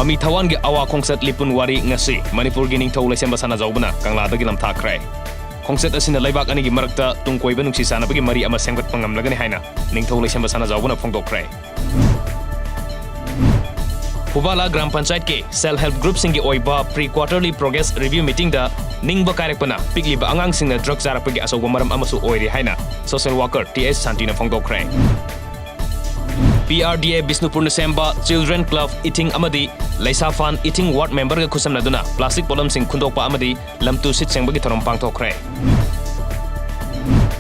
Mami Thawan gi awa khongset lipun wari ngasi Manipur gi ningthau laisemba sana jaubna kangla dagi lamthakre khongset asina laibak ani gi marakta tungkoiba nungsi sana bagi mari ama semgat pangamlagani haina ningthau laisemba sana jaubna phongdokre Hubala Gram Panchayat ke self-help group singi oiba pre-quarterly progress review meeting da ningba karekpana pigliba angang singna drug zarakpagi asoba maram amasu oiri haina social worker TS Santina phongdokre PRDA Bisnupur Nasemba Children Club Eating Amadi Laisa Fan Eating Ward member ga khusam naduna plastic polam sing khundokpa amadi lamtu sit sengbagi thorom pangthokre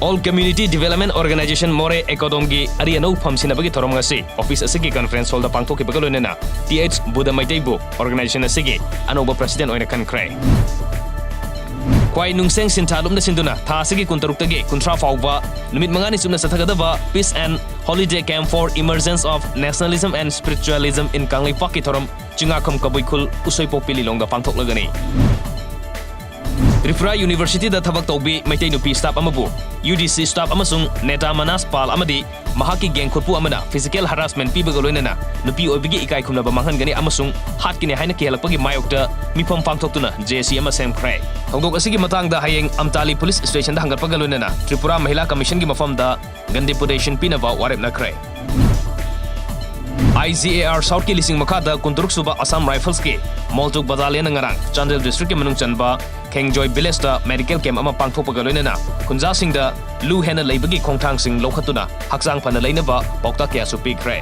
All Community Development Organization More Ekodongi Ariano Pamsina bagi thorom ngasi office asigi conference hall da pangthoki bagalonena TH Buddha Maitaibu organization asigi anoba president oina kankre Kwai nungseng sinthalum na sinduna tha asigi kuntaruk-tagi kuntra fauba numit mangani sumna sathagadaba Peace and Holiday Camp for Emergence of Nationalism and Spiritualism in Kanglipaki thorom Chingakham Kabuikul Usoipok Pililong da pangthoklagani Tripura University da thabak tawbi maitai nupi staff amabu UDC staff amasung Neta Manas Pal amadi mahaki gang khutpu amana physical harassment pibagaloinana nupi oibigi ikai khumna ba manghan gani amasung hat kini haina kelakpagi mayokta mifam pangthoktuna JC ama sem khrai hongdok asigi matang da hayeng Amtali Police Station da hangatpagaloinana Tripura Mahila Commission gi mafam da gandi deputation pinaba warep na khrai ICAR South ki lising makada kunturuk suba Assam Rifles ki Moltuk Battalion ngarang Chandel District ki manung chanba Kengjoy Village da medical camp ama pangthokpagaloinana kunja sing da lu hena leibagi khongthang sing lokhatuna haksang phana leinaba paukta kya su pikre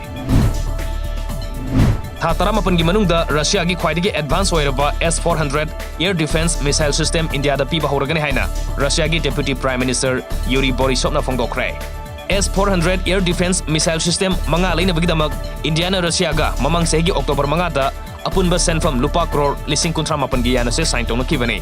Tha taramapan gi manung da Russia gi khwaidagi advance oiraba S400 air defense missile system India da piba horagani haina Russia gi deputy prime minister Yuri Borisov na phongdokre S400 air defense missile system manga leina bagidamak Indiana Russia ga mamang segi October manga da apunba senfam lupa crore lising kuntra mapan gi yana se sign tong na kibani